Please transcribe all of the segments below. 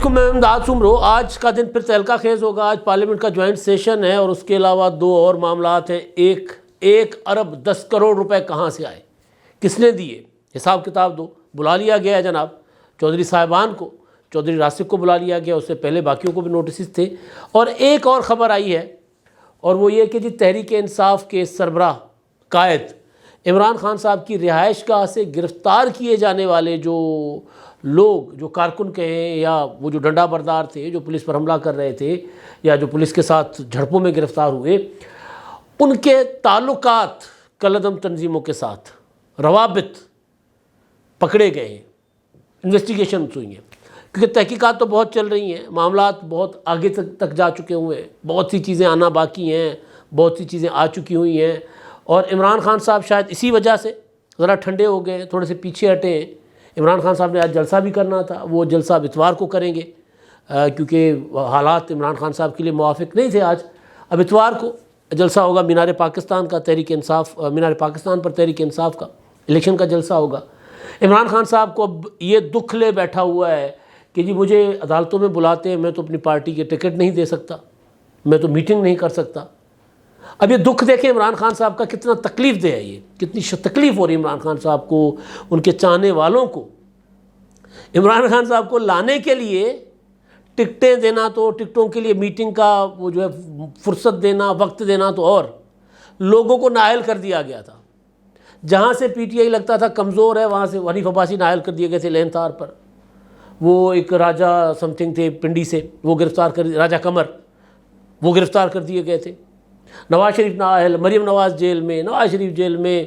علیکم، میں امداد سمرو۔ آج کا دن پھر تہلکہ خیز ہوگا۔ آج پارلیمنٹ کا جوائنٹ سیشن ہے اور اس کے علاوہ دو اور معاملات ہیں۔ ایک ارب 10 کروڑ روپے کہاں سے آئے، کس نے دیے، حساب کتاب دو۔ بلا لیا گیا ہے جناب چودھری صاحبان کو، چودھری راسک کو بلا لیا گیا، اس سے پہلے باقیوں کو بھی نوٹسز تھے۔ اور ایک اور خبر آئی ہے اور وہ یہ کہ جی تحریک انصاف کے سربراہ قائد عمران خان صاحب کی رہائش گاہ سے گرفتار کیے جانے والے جو لوگ، جو کارکن کہیں یا وہ جو ڈنڈا بردار تھے، جو پولیس پر حملہ کر رہے تھے یا جو پولیس کے ساتھ جھڑپوں میں گرفتار ہوئے، ان کے تعلقات کالعدم تنظیموں کے ساتھ، روابط پکڑے گئے ہیں، انویسٹیگیشن ہوئی ہیں۔ کیونکہ تحقیقات تو بہت چل رہی ہیں، معاملات بہت آگے تک جا چکے ہوئے ہیں، بہت سی چیزیں آنا باقی ہیں، بہت سی چیزیں آ چکی ہوئی ہیں۔ اور عمران خان صاحب شاید اسی وجہ سے ذرا ٹھنڈے ہو گئے، تھوڑے سے پیچھے ہٹے ہیں۔ عمران خان صاحب نے آج جلسہ بھی کرنا تھا، وہ جلسہ اب اتوار کو کریں گے کیونکہ حالات عمران خان صاحب کے لیے موافق نہیں تھے آج۔ اب اتوار کو جلسہ ہوگا مینار پاکستان کا، تحریک انصاف، مینار پاکستان پر تحریک انصاف کا الیکشن کا جلسہ ہوگا۔ عمران خان صاحب کو اب یہ دکھ لے بیٹھا ہوا ہے کہ جی مجھے عدالتوں میں بلاتے ہیں، میں تو اپنی پارٹی کے ٹکٹ نہیں دے سکتا، میں تو میٹنگ نہیں کر سکتا۔ اب یہ دکھ دیکھیں عمران خان صاحب کا کتنا تکلیف دہ ہے، یہ کتنی تکلیف ہو رہی ہے عمران خان صاحب کو، ان کے چاہنے والوں کو۔ عمران خان صاحب کو لانے کے لیے ٹکٹیں دینا، تو ٹکٹوں کے لیے میٹنگ کا وہ جو ہے فرصت دینا، وقت دینا، تو اور لوگوں کو نائل کر دیا گیا تھا۔ جہاں سے پی ٹی آئی لگتا تھا کمزور ہے، وہاں سے حنیف عباسی نائل کر دیے گئے تھے لین تار پر۔ وہ ایک راجہ سم تھنگ تھے پنڈی سے، وہ گرفتار کر، راجہ قمر، وہ گرفتار کر دیے گئے تھے۔ نواز شریف نااہل، مریم نواز جیل میں، نواز شریف جیل میں،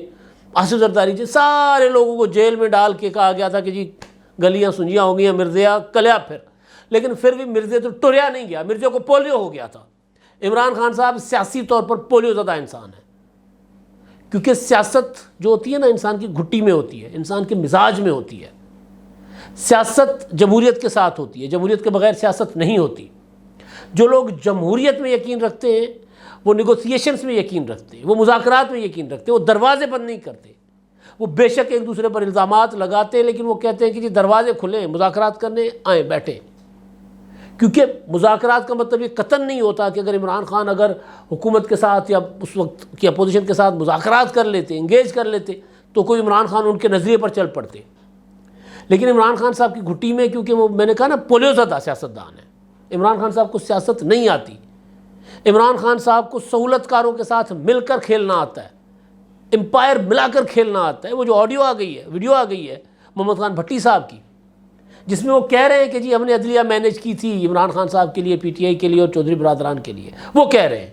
آصف زرداری جی، سارے لوگوں کو جیل میں ڈال کے کہا گیا تھا کہ جی گلیاں سنجیاں ہو گئی ہیں، مرزیا کلیا پھر۔ لیکن پھر بھی مرزے تو ٹریا نہیں گیا، مرزے کو پولیو ہو گیا تھا۔ عمران خان صاحب سیاسی طور پر پولیو زدہ انسان ہے، کیونکہ سیاست جو ہوتی ہے نا انسان کی گھٹی میں ہوتی ہے، انسان کے مزاج میں ہوتی ہے۔ سیاست جمہوریت کے ساتھ ہوتی ہے، جمہوریت کے بغیر سیاست نہیں ہوتی۔ جو لوگ جمہوریت میں یقین رکھتے ہیں وہ نیگوسیشنز میں یقین رکھتے ہیں، وہ مذاکرات میں یقین رکھتے ہیں، وہ دروازے بند نہیں کرتے۔ وہ بے شک ایک دوسرے پر الزامات لگاتے ہیں، لیکن وہ کہتے ہیں کہ جی دروازے کھلیں، مذاکرات کرنے آئیں، بیٹھیں۔ کیونکہ مذاکرات کا مطلب یہ قطعاً نہیں ہوتا کہ اگر عمران خان اگر حکومت کے ساتھ یا اس وقت کی اپوزیشن کے ساتھ مذاکرات کر لیتے، انگیج کر لیتے، تو کوئی عمران خان ان کے نظریے پر چل پڑتے۔ لیکن عمران خان صاحب کی گھٹی میں، کیونکہ وہ میں نے کہا نا پولیو زدہ سیاستدان ہے، عمران خان صاحب کو سیاست نہیں آتی۔ عمران خان صاحب کو سہولت کاروں کے ساتھ مل کر کھیلنا آتا ہے، امپائر ملا کر کھیلنا آتا ہے۔ وہ جو آڈیو آ گئی ہے، ویڈیو آ گئی ہے محمد خان بھٹی صاحب کی، جس میں وہ کہہ رہے ہیں کہ جی ہم نے عدلیہ مینیج کی تھی عمران خان صاحب کے لیے، پی ٹی آئی کے لیے اور چودھری برادران کے لیے، وہ کہہ رہے ہیں۔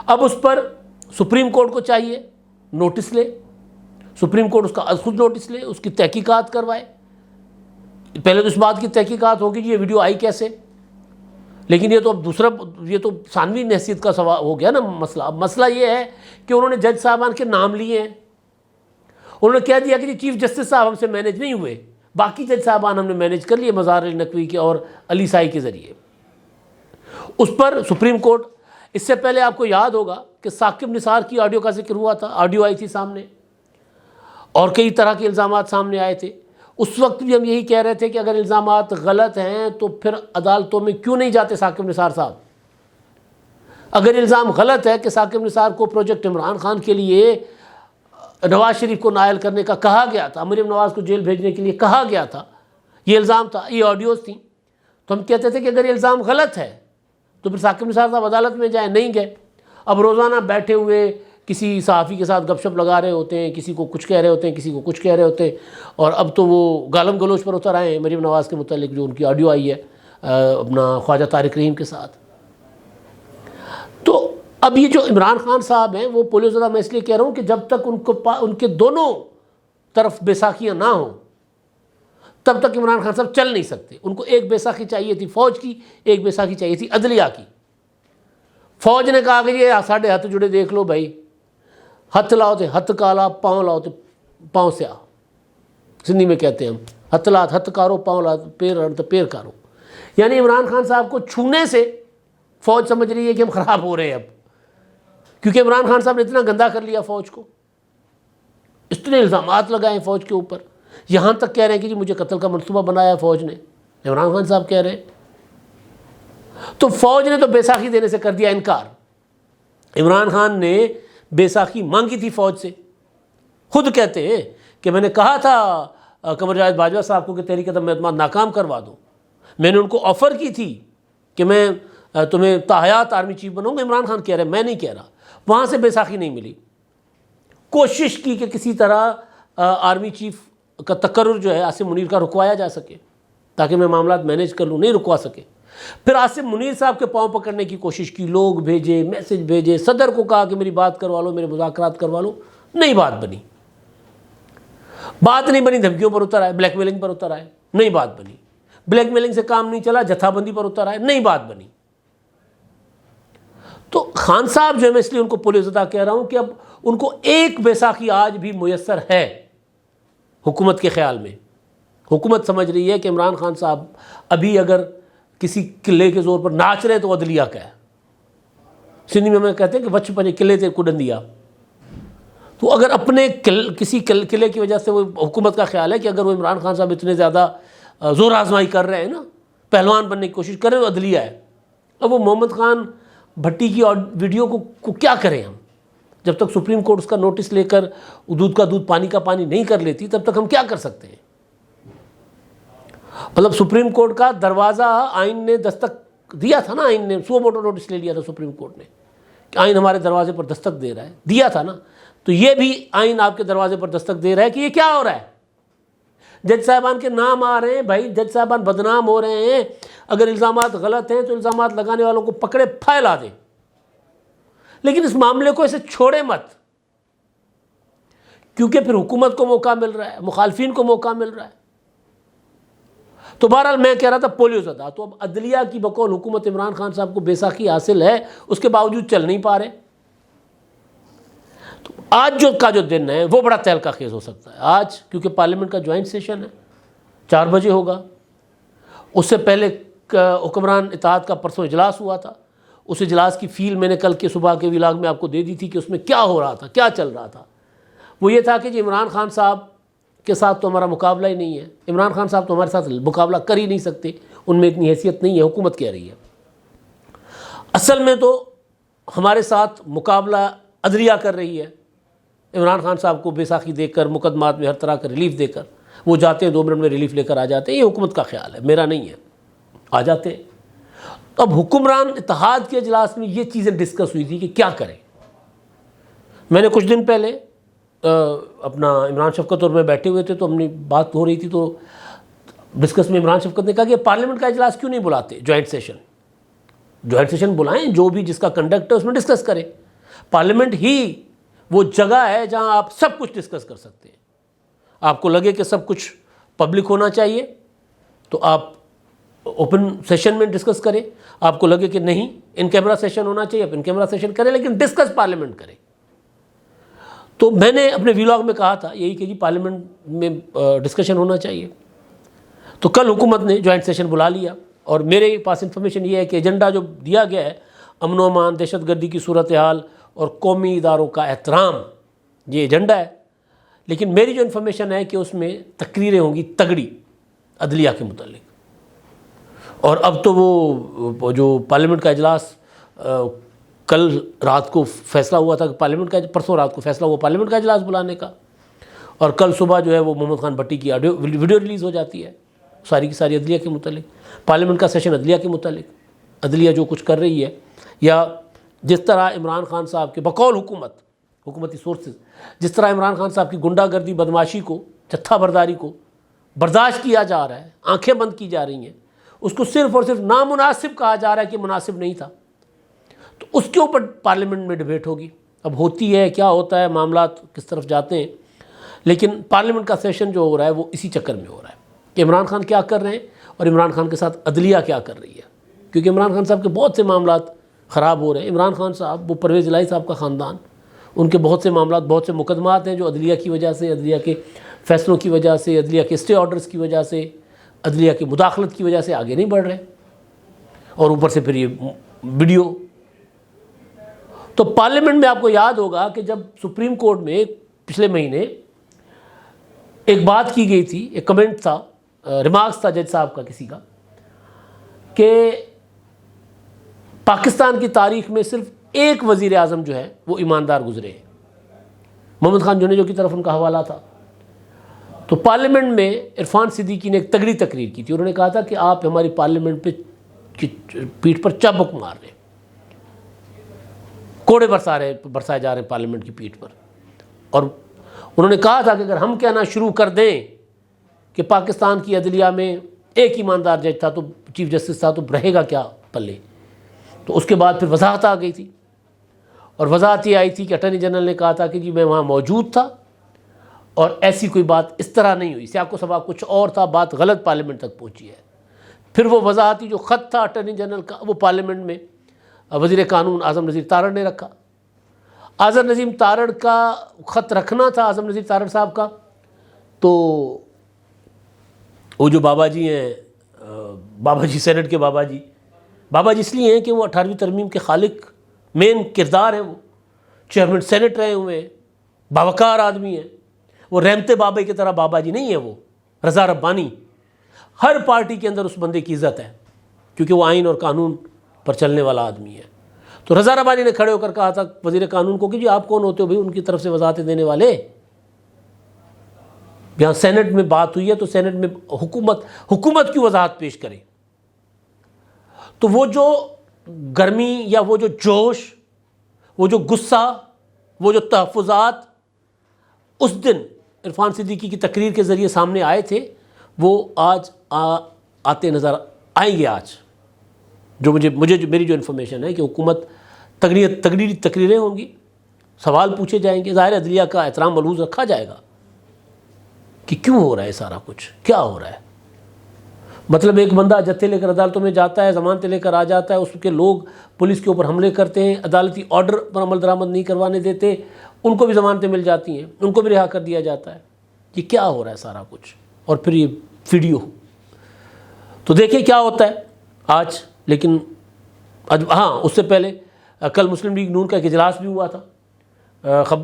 اب اس پر سپریم کورٹ کو چاہیے نوٹس لے، سپریم کورٹ اس کا خود نوٹس لے، اس کی تحقیقات کروائے۔ پہلے تو اس بات کی تحقیقات ہوگی کہ یہ ویڈیو آئی کیسے، لیکن یہ تو اب دوسرا، یہ تو ثانوی حیثیت کا سوال ہو گیا نا مسئلہ۔ اب مسئلہ یہ ہے کہ انہوں نے جج صاحبان کے نام لیے ہیں، انہوں نے کہہ دیا کہ جی چیف جسٹس صاحب ہم سے مینیج نہیں ہوئے، باقی جج صاحبان ہم نے مینیج کر لیے مظہر علی نقوی کے اور علی سائی کے ذریعے۔ اس پر سپریم کورٹ، اس سے پہلے آپ کو یاد ہوگا کہ ثاقب نثار کی آڈیو کا ذکر ہوا تھا، آڈیو آئی تھی سامنے اور کئی طرح کے الزامات سامنے آئے تھے۔ اس وقت بھی ہم یہی کہہ رہے تھے کہ اگر الزامات غلط ہیں تو پھر عدالتوں میں کیوں نہیں جاتے ثاقب نثار صاحب؟ اگر الزام غلط ہے کہ ثاقب نثار کو پروجیکٹ عمران خان کے لیے نواز شریف کو نائل کرنے کا کہا گیا تھا، مریم نواز کو جیل بھیجنے کے لیے کہا گیا تھا، یہ الزام تھا، یہ آڈیوز تھیں، تو ہم کہتے تھے کہ اگر یہ الزام غلط ہے تو پھر ثاقب نثار صاحب عدالت میں جائیں، نہیں گئے۔ اب روزانہ بیٹھے ہوئے کسی صحافی کے ساتھ گپ شپ لگا رہے ہوتے ہیں، کسی کو کچھ کہہ رہے ہوتے ہیں، کسی کو کچھ کہہ رہے ہوتے ہیں، اور اب تو وہ گالم گلوچ پر اتر آئے ہیں مریم نواز کے متعلق، جو ان کی آڈیو آئی ہے اپنا خواجہ طارق رحیم کے ساتھ۔ تو اب یہ جو عمران خان صاحب ہیں وہ پولیو زدہ، میں اس لیے کہہ رہا ہوں کہ جب تک ان کے دونوں طرف بیساکھیاں نہ ہوں تب تک عمران خان صاحب چل نہیں سکتے۔ ان کو ایک بیساکھی چاہیے تھی فوج کی، ایک بیساکھی چاہیے تھی عدلیہ کی۔ فوج نے کہا کہ یہ ساڑھے ہاتھ جڑے دیکھ لو بھائی، ہتھ لاؤ تے ہتھ کالا، پاؤں لاؤ تے پاؤں سیا، سندھی میں کہتے ہیں ہم، ہتھ لا ہتھ کارو، پاؤں لا پیر تے پیر کارو۔ یعنی عمران خان صاحب کو چھونے سے فوج سمجھ رہی ہے کہ ہم خراب ہو رہے ہیں اب، کیونکہ عمران خان صاحب نے اتنا گندا کر لیا فوج کو، اتنے الزامات لگائے فوج کے اوپر، یہاں تک کہہ رہے ہیں کہ جی مجھے قتل کا منصوبہ بنایا فوج نے، عمران خان صاحب کہہ رہے ہیں تو فوج نے تو بیساکھی دینے سے کر دیا انکار. عمران خان نے بیساکھی مانگی تھی فوج سے. خود کہتے ہیں کہ میں نے کہا تھا قمر جاوید باجوہ صاحب کو کہ تحریک عدم اعتماد ناکام کروا دو. میں نے ان کو آفر کی تھی کہ میں تمہیں تاحیات آرمی چیف بناؤں گا. عمران خان کہہ رہے میں نہیں کہہ رہا. وہاں سے بیساکھی نہیں ملی. کوشش کی کہ کسی طرح آرمی چیف کا تقرر جو ہے عاصم منیر کا رکوایا جا سکے تاکہ میں معاملات مینیج کر لوں. نہیں رکوا سکے. پھر عاصم منیر صاحب کے پاؤں پکڑنے کی کوشش کی. لوگ بھیجے, میسج بھیجے, صدر کو کہا کہ میری بات کروا لو, میرے مذاکرات کروا لو. نہیں بات بنی. بات نہیں بنی. دھمکیوں پر اتر آئے, بلیک میلنگ پر اتر آئے. نہیں بات بنی. بلیک میلنگ سے کام نہیں چلا, جتھا بندی پر اتر آئے. نہیں بات بنی. تو خان صاحب جو ہے, میں اس لیے ان کو پولیس ادا کہہ رہا ہوں کہ اب ان کو ایک بیساکھی آج بھی میسر ہے حکومت کے خیال میں. حکومت سمجھ رہی ہے کہ عمران خان صاحب ابھی اگر کسی قلعے کے زور پر ناچ رہے تو عدلیہ کا ہے. سندھی میں کہتے ہیں کہ وچ پنجے قلعے تے کڈن دیا. تو اگر اپنے کسی قلعے کی وجہ سے وہ حکومت کا خیال ہے کہ اگر وہ عمران خان صاحب اتنے زیادہ زور آزمائی کر رہے ہیں نا, پہلوان بننے کی کوشش کر رہے ہیں, تو عدلیہ ہے. اب وہ محمد خان بھٹی کی ویڈیو کو کیا کریں ہم؟ جب تک سپریم کورٹ اس کا نوٹس لے کر دودھ کا دودھ پانی کا پانی نہیں کر لیتی تب تک ہم کیا کر سکتے ہیں؟ مطلب سپریم کورٹ کا دروازہ آئین نے دستک دیا تھا نا. آئین نے سو موٹو نوٹس لے لیا تھا سپریم کورٹ نے کہ آئین ہمارے دروازے پر دستک دے رہا ہے. دیا تھا نا. تو یہ بھی آئین آپ کے دروازے پر دستک دے رہا ہے کہ یہ کیا ہو رہا ہے. جج صاحبان کے نام آ رہے ہیں. بھائی جج صاحبان بدنام ہو رہے ہیں. اگر الزامات غلط ہیں تو الزامات لگانے والوں کو پکڑے پھیلا دیں, لیکن اس معاملے کو ایسے چھوڑے مت, کیونکہ پھر حکومت کو موقع مل رہا ہے, مخالفین کو موقع مل رہا ہے. تو بہرحال میں کہہ رہا تھا پولیو زدہ. تو اب عدلیہ کی بقول حکومت عمران خان صاحب کو بیساکھی حاصل ہے, اس کے باوجود چل نہیں پا رہے. تو آج کا جو دن ہے وہ بڑا تہلکہ خیز ہو سکتا ہے آج, کیونکہ پارلیمنٹ کا جوائنٹ سیشن ہے, 4 بجے ہوگا. اس سے پہلے حکمران اتحاد کا پرسوں اجلاس ہوا تھا. اس اجلاس کی فیل میں نے کل کے صبح کے ولاگ میں آپ کو دے دی تھی کہ اس میں کیا ہو رہا تھا, کیا چل رہا تھا. وہ یہ تھا کہ جی عمران خان صاحب کے ساتھ تو ہمارا مقابلہ ہی نہیں ہے. عمران خان صاحب تو ہمارے ساتھ مقابلہ کر ہی نہیں سکتے, ان میں اتنی حیثیت نہیں ہے, حکومت کہہ رہی ہے. اصل میں تو ہمارے ساتھ مقابلہ عدلیہ کر رہی ہے. عمران خان صاحب کو بیساکھی دے کر, مقدمات میں ہر طرح کا ریلیف دے کر وہ جاتے ہیں, 2 منٹ میں ریلیف لے کر آ جاتے ہیں. یہ حکومت کا خیال ہے, میرا نہیں ہے. آ جاتے ہیں. اب حکمران اتحاد کے اجلاس میں یہ چیزیں ڈسکس ہوئی تھی کہ کیا کریں. میں نے کچھ دن پہلے اپنا عمران شفقت اور میں بیٹھے ہوئے تھے تو ہم نے بات ہو رہی تھی, تو ڈسکس میں عمران شفقت نے کہا کہ پارلیمنٹ کا اجلاس کیوں نہیں بلاتے, جوائنٹ سیشن بلائیں, جو بھی جس کا کنڈکٹ ہے اس میں ڈسکس کریں. پارلیمنٹ ہی وہ جگہ ہے جہاں آپ سب کچھ ڈسکس کر سکتے ہیں. آپ کو لگے کہ سب کچھ پبلک ہونا چاہیے تو آپ اوپن سیشن میں ڈسکس کریں. آپ کو لگے کہ نہیں ان کیمرہ سیشن ہونا چاہیے, آپ ان کیمرہ سیشن کریں, لیکن ڈسکس پارلیمنٹ کریں. تو میں نے اپنے ویلاگ میں کہا تھا یہی کہ جی پارلیمنٹ میں ڈسکشن ہونا چاہیے. تو کل حکومت نے جوائنٹ سیشن بلا لیا, اور میرے پاس انفارمیشن یہ ہے کہ ایجنڈا جو دیا گیا ہے امن و امان, دہشت گردی کی صورتحال اور قومی اداروں کا احترام, یہ ایجنڈا ہے. لیکن میری جو انفارمیشن ہے کہ اس میں تقریریں ہوں گی تگڑی عدلیہ کے متعلق. اور اب تو وہ جو پارلیمنٹ کا اجلاس کل رات کو فیصلہ ہوا تھا کہ پارلیمنٹ کا, پرسوں رات کو فیصلہ ہوا پارلیمنٹ کا اجلاس بلانے کا, اور کل صبح جو ہے وہ محمد خان بھٹی کی ویڈیو ریلیز ہو جاتی ہے ساری کی ساری عدلیہ کے متعلق. پارلیمنٹ کا سیشن عدلیہ کے متعلق, عدلیہ جو کچھ کر رہی ہے, یا جس طرح عمران خان صاحب کے بقول حکومتی سورسز, جس طرح عمران خان صاحب کی گنڈا گردی, بدماشی کو, جتھا برداری کو برداشت کیا جا رہا ہے, آنکھیں بند کی جا رہی ہیں, اس کو صرف اور صرف نامناسب کہا جا رہا ہے کہ مناسب نہیں تھا. تو اس کے اوپر پارلیمنٹ میں ڈیبیٹ ہوگی. اب ہوتی ہے, کیا ہوتا ہے, معاملات کس طرف جاتے ہیں. لیکن پارلیمنٹ کا سیشن جو ہو رہا ہے وہ اسی چکر میں ہو رہا ہے کہ عمران خان کیا کر رہے ہیں اور عمران خان کے ساتھ عدلیہ کیا کر رہی ہے. کیونکہ عمران خان صاحب کے بہت سے معاملات خراب ہو رہے ہیں. عمران خان صاحب, وہ پرویز الہی صاحب کا خاندان, ان کے بہت سے معاملات, بہت سے مقدمات ہیں جو عدلیہ کی وجہ سے, عدلیہ کے فیصلوں کی وجہ سے, عدلیہ کے اسٹے آرڈرز کی وجہ سے, عدلیہ کی مداخلت کی وجہ سے آگے نہیں بڑھ رہے. اور اوپر سے پھر یہ ویڈیو. تو پارلیمنٹ میں آپ کو یاد ہوگا کہ جب سپریم کورٹ میں پچھلے مہینے ایک بات کی گئی تھی, ایک کمنٹ تھا, ریمارکس تھا جج صاحب کا کسی کا, کہ پاکستان کی تاریخ میں صرف ایک وزیر اعظم جو ہے وہ ایماندار گزرے ہیں، محمد خان جونیجو کی طرف ان کا حوالہ تھا۔ تو پارلیمنٹ میں عرفان صدیقی نے ایک تگڑی تقریر کی تھی، انہوں نے کہا تھا کہ آپ ہماری پارلیمنٹ پہ پیٹھ پر چابک مار رہے ہیں، کوڑے برسائے جا رہے ہیں پارلیمنٹ کی پیٹھ پر، اور انہوں نے کہا تھا کہ اگر ہم کہنا شروع کر دیں کہ پاکستان کی عدلیہ میں ایک ایماندار جج تھا تو چیف جسٹس تھا تو رہے گا کیا پلے۔ تو اس کے بعد پھر وضاحت آ گئی تھی، اور وضاحت یہ آئی تھی کہ اٹارنی جنرل نے کہا تھا کہ جی میں وہاں موجود تھا اور ایسی کوئی بات اس طرح نہیں ہوئی، سیاق و سباق کچھ اور تھا، بات غلط پارلیمنٹ تک پہنچی ہے۔ پھر وہ وضاحتی جو خط تھا اٹارنی جنرل کا وہ پارلیمنٹ میں وزیر قانون اعظم نذیر تارڑ نے رکھا۔ اعظم نذیر تارڑ کا خط رکھنا تھا اعظم نذیر تارڑ صاحب کا، تو وہ جو بابا جی ہیں، بابا جی سینٹ کے بابا جی اس لیے ہیں کہ وہ 18ویں ترمیم کے خالق مین کردار ہیں، وہ چیئرمین سینٹ رہے ہوئے ہیں، باوقار آدمی ہیں، وہ رحمت بابے کی طرح بابا جی نہیں ہیں، وہ رضا ربانی۔ ہر پارٹی کے اندر اس بندے کی عزت ہے کیونکہ وہ آئین اور قانون پر چلنے والا آدمی ہے۔ تو رضا ربانی نے کھڑے ہو کر کہا تھا وزیر قانون کو کہ جی آپ کون ہوتے ہو بھائی ان کی طرف سے وضاحتیں دینے والے؟ یہاں سینٹ میں بات ہوئی ہے تو سینٹ میں حکومت کی وضاحت پیش کرے۔ تو وہ جو گرمی یا وہ جو جوش، وہ جو غصہ، وہ جو تحفظات اس دن عرفان صدیقی کی تقریر کے ذریعے سامنے آئے تھے وہ آج آتے نظر آئیں گے۔ آج جو میری جو انفارمیشن ہے کہ حکومت تقریری تقریریں ہوں گی، سوال پوچھے جائیں گے، ظاہر عدلیہ کا احترام ملحوظ رکھا جائے گا کہ کیوں ہو رہا ہے سارا کچھ، کیا ہو رہا ہے۔ مطلب ایک بندہ جتھے لے کر عدالتوں میں جاتا ہے، ضمانتیں لے کر آ جاتا ہے، اس کے لوگ پولیس کے اوپر حملے کرتے ہیں، عدالتی آرڈر پر عمل درآمد نہیں کروانے دیتے، ان کو بھی ضمانتیں مل جاتی ہیں، ان کو بھی رہا کر دیا جاتا ہے۔ یہ کیا ہو رہا ہے سارا کچھ؟ اور پھر یہ ویڈیو تو دیکھیں کیا ہوتا ہے آج۔ لیکن ہاں اس سے پہلے کل مسلم لیگ نون کا ایک اجلاس بھی ہوا تھا،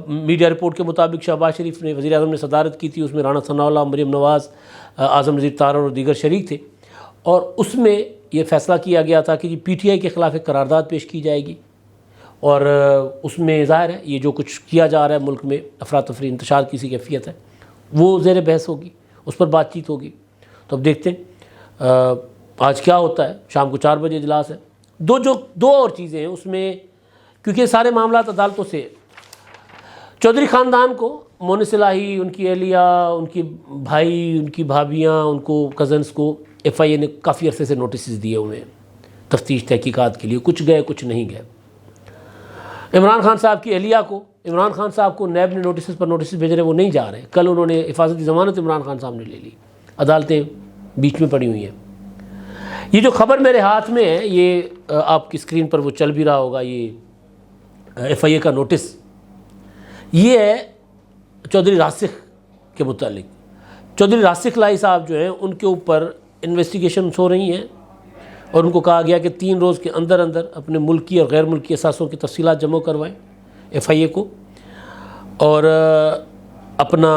میڈیا رپورٹ کے مطابق شہباز شریف نے، وزیر اعظم نے صدارت کی تھی، اس میں رانا ثناء اللہ، مریم نواز، اعظم نذیر تارڑ اور دیگر شریک تھے، اور اس میں یہ فیصلہ کیا گیا تھا کہ جی پی ٹی آئی کے خلاف ایک قرارداد پیش کی جائے گی، اور اس میں ظاہر ہے یہ جو کچھ کیا جا رہا ہے ملک میں افراتفری انتشار کی سی کیفیت ہے وہ زیر بحث ہوگی، اس پر بات چیت ہوگی۔ تو اب دیکھتے ہیں آج کیا ہوتا ہے۔ شام کو 4 بجے اجلاس ہے۔ دو اور چیزیں ہیں اس میں، کیونکہ سارے معاملات عدالتوں سے، چودھری خاندان کو، مونس الہی، ان کی اہلیہ، ان کے بھائی، ان کی بھابیاں، ان کو کزنس کو ایف آئی اے نے کافی عرصے سے نوٹسز دیے ہوئے ہیں تفتیش تحقیقات کے لیے، کچھ گئے کچھ نہیں گئے۔ عمران خان صاحب کی اہلیہ کو، عمران خان صاحب کو نیب نے نوٹسز پر نوٹسز بھیج رہے، وہ نہیں جا رہے۔ کل انہوں نے حفاظتی ضمانت عمران خان صاحب نے لے لی، عدالتیں بیچ میں پڑی ہوئی ہیں۔ یہ جو خبر میرے ہاتھ میں ہے یہ آپ کی اسکرین پر وہ چل بھی رہا ہوگا، یہ ایف آئی اے کا نوٹس، یہ ہے چودھری راسخ کے متعلق۔ چودھری راسخ لائی صاحب جو ہیں ان کے اوپر انویسٹیگیشنز ہو رہی ہیں، اور ان کو کہا گیا کہ 3 روز کے اندر اپنے ملکی اور غیر ملکی اثاثوں کی تفصیلات جمع کروائیں ایف آئی اے کو، اور اپنا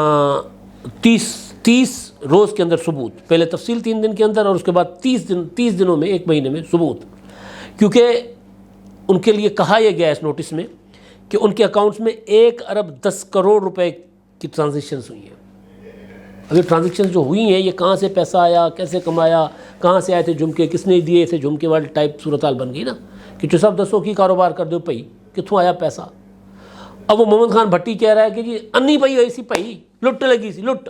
30 روز کے اندر ثبوت، پہلے تفصیل 3 دن کے اندر اور اس کے بعد 30 دنوں میں، 1 مہینے میں ثبوت، کیونکہ ان کے لیے کہا یہ گیا اس نوٹس میں کہ ان کے اکاؤنٹس میں 1 ارب 10 کروڑ روپے کی ٹرانزیکشنز ہوئی ہیں۔ ابھی ٹرانزیکشنز جو ہوئی ہیں یہ کہاں سے پیسہ آیا، کیسے کمایا، کہاں سے آئے تھے جھمکے، کس نے دیے تھے جھمکے والی ٹائپ صورتحال بن گئی نا کہ جو سب دسو کی کاروبار کر دو پئی کتوں آیا پیسہ۔ اب وہ محمد خان بھٹی کہہ رہا ہے کہ جی انی پئی ہوئی سی پئی، لٹ لگی سی، لٹ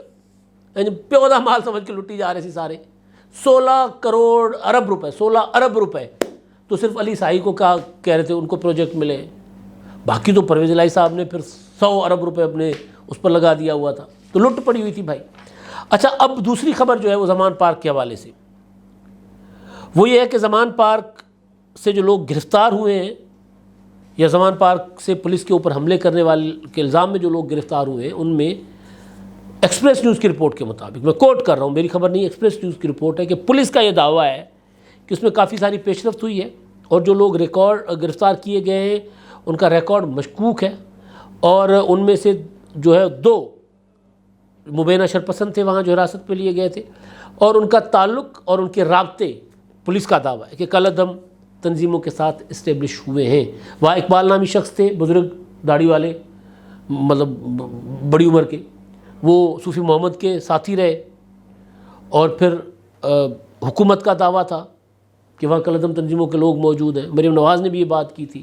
پیو دا مال سمجھ کے لٹی جا رہے سی سارے، 16 کروڑ ارب روپے، 16 ارب روپے تو صرف علی سائی کو کہہ رہے تھے ان کو پروجیکٹ ملے، باقی تو پرویز الہی صاحب نے پھر 100 ارب روپے اپنے اس پر لگا دیا ہوا تھا، تو لٹ پڑی ہوئی تھی بھائی۔ اچھا اب دوسری خبر جو ہے وہ زمان پارک کے حوالے سے، وہ یہ ہے کہ زمان پارک سے جو لوگ گرفتار ہوئے ہیں یا زمان پارک سے پولیس کے اوپر حملے کرنے والے کے الزام میں جو لوگ گرفتار ہوئے ہیں ان میں ایکسپریس نیوز کی رپورٹ کے مطابق، میں کوٹ کر رہا ہوں، میری خبر نہیں، ایکسپریس نیوز کی رپورٹ ہے کہ پولیس کا یہ دعویٰ ہے کہ اس میں کافی ساری پیش رفت ہوئی ہے اور جو لوگ گرفتار کیے گئے ہیں ان کا ریکارڈ مشکوک ہے، اور ان میں سے جو ہے 2 مبینہ شرپسند تھے وہاں جو حراست پہ لیے گئے تھے، اور ان کا تعلق اور ان کے رابطے، پولیس کا دعویٰ ہے کہ کالعدم تنظیموں کے ساتھ اسٹیبلش ہوئے ہیں۔ وہاں اقبال نامی شخص تھے، بزرگ داڑھی والے، مطلب بڑی عمر کے، وہ صوفی محمد کے ساتھی رہے، اور پھر حکومت کا دعویٰ تھا کہ وہاں کالعدم تنظیموں کے لوگ موجود ہیں۔ مریم نواز نے بھی یہ بات کی تھی،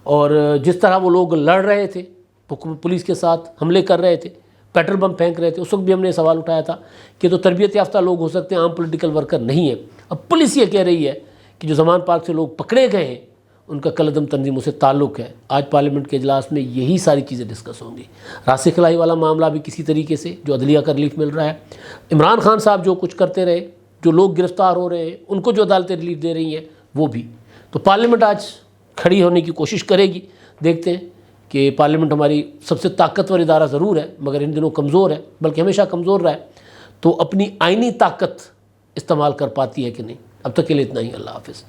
اور جس طرح وہ لوگ لڑ رہے تھے، پولیس کے ساتھ حملے کر رہے تھے، پیٹرول بم پھینک رہے تھے، اس وقت بھی ہم نے سوال اٹھایا تھا کہ تو تربیت یافتہ لوگ ہو سکتے ہیں، عام پولیٹیکل ورکر نہیں ہیں۔ اب پولیس یہ کہہ رہی ہے کہ جو زمان پارک سے لوگ پکڑے گئے ہیں ان کا کالعدم تنظیموں سے تعلق ہے۔ آج پارلیمنٹ کے اجلاس میں یہی ساری چیزیں ڈسکس ہوں گی۔ راسخ الہی والا معاملہ بھی کسی طریقے سے، جو عدلیہ کا ریلیف مل رہا ہے، عمران خان صاحب جو کچھ کرتے رہے، جو لوگ گرفتار ہو رہے ہیں، ان کو جو عدالتیں ریلیف دے رہی ہیں، وہ بھی۔ تو پارلیمنٹ آج کھڑی ہونے کی کوشش کرے گی۔ دیکھتے ہیں کہ پارلیمنٹ ہماری سب سے طاقتور ادارہ ضرور ہے، مگر ان دنوں کمزور ہے، بلکہ ہمیشہ کمزور رہا ہے، تو اپنی آئینی طاقت استعمال کر پاتی ہے کہ نہیں۔ اب تک کے لیے اتنا ہی، اللہ حافظ۔